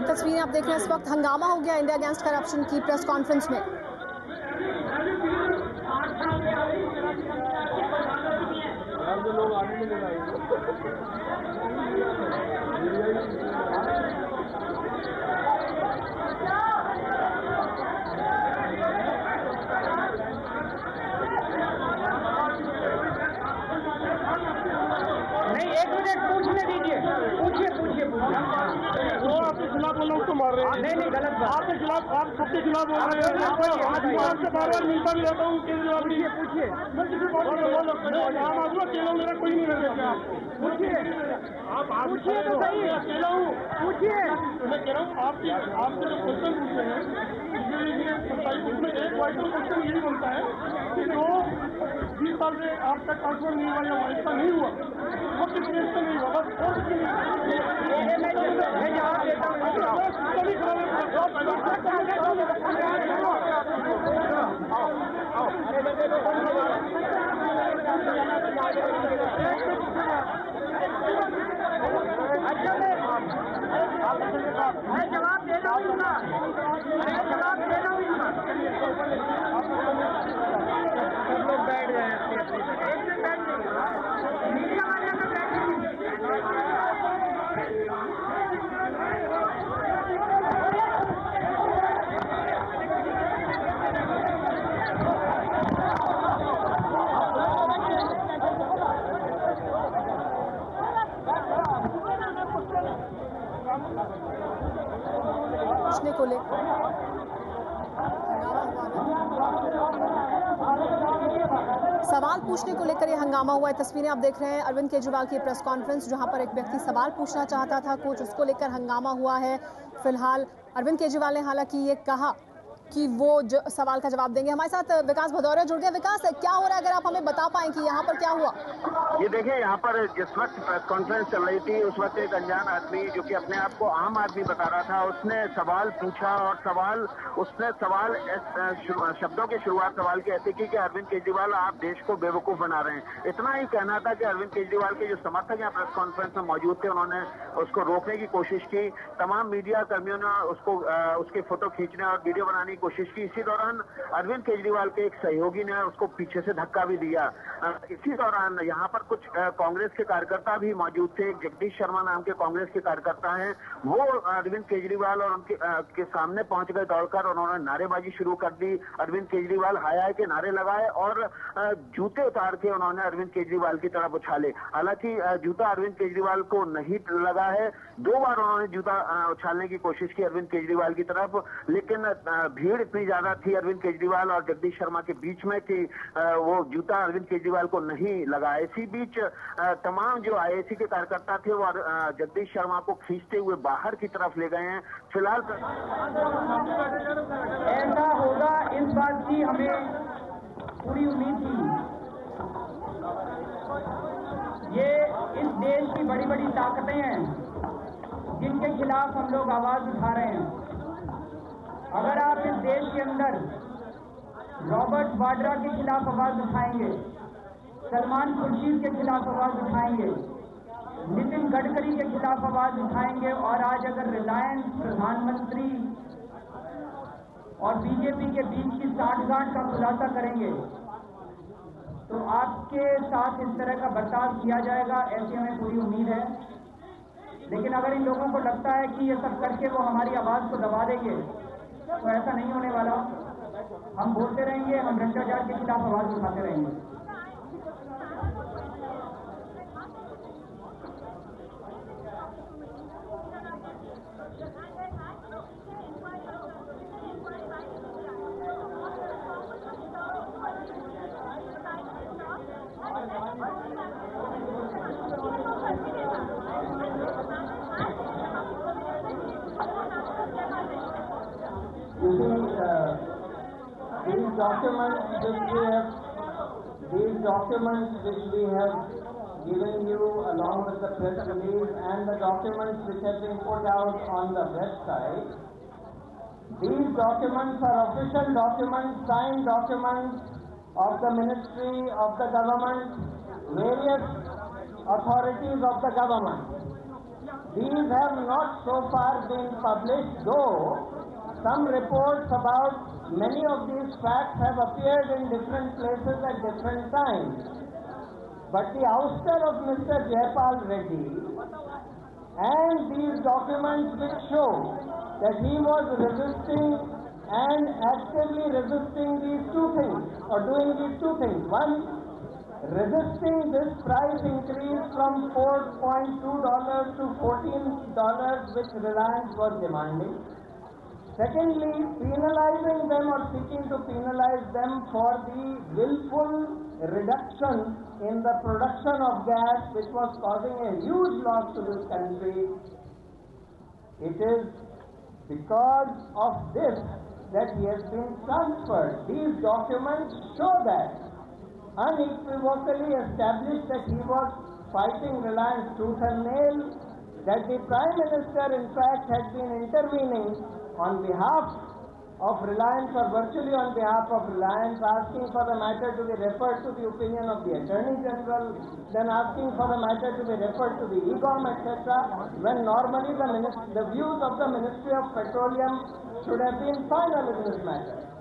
तस्वीरें आप देख रहे हैं, इस वक्त हंगामा हो गया इंडिया अगेंस्ट करप्शन की प्रेस कॉन्फ्रेंस में। लोग आने में लगा नहीं, 1 मिनट पूछने दीजिए। पूछिए वो आपके खिलाफ बोलो, उसको मार रहे हैं। नहीं, गलत बात। आपके खिलाफ, आप सबके खिलाफ बोल रहे हैं। आपसे बार-बार मिलता भी रहता हूँ। केजरीवाल जी, पूछिए आम आदमी अकेला, मेरा कोई नहीं रहता। पूछिए तो सही। अकेला हूँ। पूछिए। मैं कह रहा हूँ आपसे जो क्वेश्चन पूछते हैं उसमें एक वाइटल क्वेश्चन यही बनता है कि जो 20 साल से आप तक ट्रांसफर नहीं हुआ या वाइसा नहीं हुआ, वो किस केस से नहीं हुआ, बस मैं जवाब देता हूँ। मैं जवाब दे रहा हूँ ना, सब लोग बैठ जाए। मीडिया वाले में पूछने को लेकर सवाल पूछने को लेकर ये हंगामा हुआ है। तस्वीरें आप देख रहे हैं अरविंद केजरीवाल की प्रेस कॉन्फ्रेंस, जहां पर एक व्यक्ति सवाल पूछना चाहता था कुछ, उसको लेकर हंगामा हुआ है। फिलहाल अरविंद केजरीवाल ने हालांकि ये कहा कि वो सवाल का जवाब देंगे। हमारे साथ विकास भदौरिया जुड़ गए। विकास, क्या हो रहा है, अगर आप हमें बता पाएं कि यहाँ पर क्या हुआ? ये देखिए, यहाँ पर जिस वक्त प्रेस कॉन्फ्रेंस चल रही थी उस वक्त एक अनजान आदमी जो कि अपने आप को आम आदमी बता रहा था, उसने सवाल पूछा और उसने सवाल शब्दों की शुरुआत सवाल की ऐसे की कि अरविंद केजरीवाल आप देश को बेवकूफ बना रहे हैं। इतना ही कहना था कि अरविंद केजरीवाल के जो समर्थक यहाँ प्रेस कॉन्फ्रेंस में मौजूद थे उन्होंने उसको रोकने की कोशिश की। तमाम मीडिया कर्मियों ने उसकी फोटो खींचने और वीडियो बनाने की कोशिश की। इसी दौरान अरविंद केजरीवाल के एक सहयोगी ने उसको पीछे से धक्का भी दिया। इसी दौरान यहाँ पर कुछ कांग्रेस के कार्यकर्ता भी मौजूद थे। जगदीश शर्मा नाम के कांग्रेस के कार्यकर्ता हैं, वो अरविंद केजरीवाल और उनके सामने पहुंच गए दौड़कर। उन्होंने नारेबाजी शुरू कर दी। अरविंद केजरीवाल हाय हाय के नारे लगाए और जूते उतार के उन्होंने अरविंद केजरीवाल की तरफ उछाले। हालांकि जूता अरविंद केजरीवाल को नहीं लगा है। 2 बार उन्होंने जूता उछालने की कोशिश की अरविंद केजरीवाल की तरफ, लेकिन भीड़ इतनी ज्यादा थी अरविंद केजरीवाल और जगदीश शर्मा के बीच में कि वो जूता अरविंद केजरीवाल को नहीं लगा। इसी बीच तमाम जो आईएसी के कार्यकर्ता थे वो जगदीश शर्मा को खींचते हुए बाहर की तरफ ले गए हैं। फिलहाल ऐसा होगा इस बात की हमें पूरी उम्मीद थी। ये इस देश की बड़ी बड़ी ताकतें हैं जिनके खिलाफ हम लोग आवाज उठा रहे हैं। अगर आप इस देश के अंदर रॉबर्ट वाड्रा के खिलाफ आवाज उठाएंगे, सलमान खुर्शीद के खिलाफ आवाज उठाएंगे, नितिन गडकरी के खिलाफ आवाज उठाएंगे और आज अगर रिलायंस, प्रधानमंत्री और बीजेपी के बीच की साठगांठ का खुलासा करेंगे तो आपके साथ इस तरह का बर्ताव किया जाएगा, ऐसी हमें पूरी उम्मीद है। लेकिन अगर इन लोगों को लगता है कि ये सब करके वो हमारी आवाज को दबा देंगे तो ऐसा नहीं होने वाला। हम बोलते रहेंगे, हम भ्रष्टाचार के खिलाफ आवाज उठाते रहेंगे। These documents which we have given you along with the press release and the documents which have been put out on the website, these documents are official documents, signed documents of the ministry, of the government, various authorities of the government. These have not so far been published, though some reports about many of these facts have appeared in different places at different times. But the ouster of Mr. Jayapal Reddy and these documents which show that he was resisting and actively resisting these two things, or doing these two things. One, resisting this price increase from $4.2 to $14 which Reliance was demanding. Secondly, penalizing them or seeking to penalize them for the willful reduction in the production of gas which was causing a huge loss to this country. It is because of this that he has been transferred. These documents show that unequivocally established that he was fighting Reliance tooth and nail, that the Prime Minister in fact had been intervening on behalf of Reliance, or virtually on behalf of Reliance, asking for the matter to be referred to the opinion of the Attorney General, then asking for the matter to be referred to the EGOM, etc., when normally the views of the Ministry of Petroleum should have been final in this matter.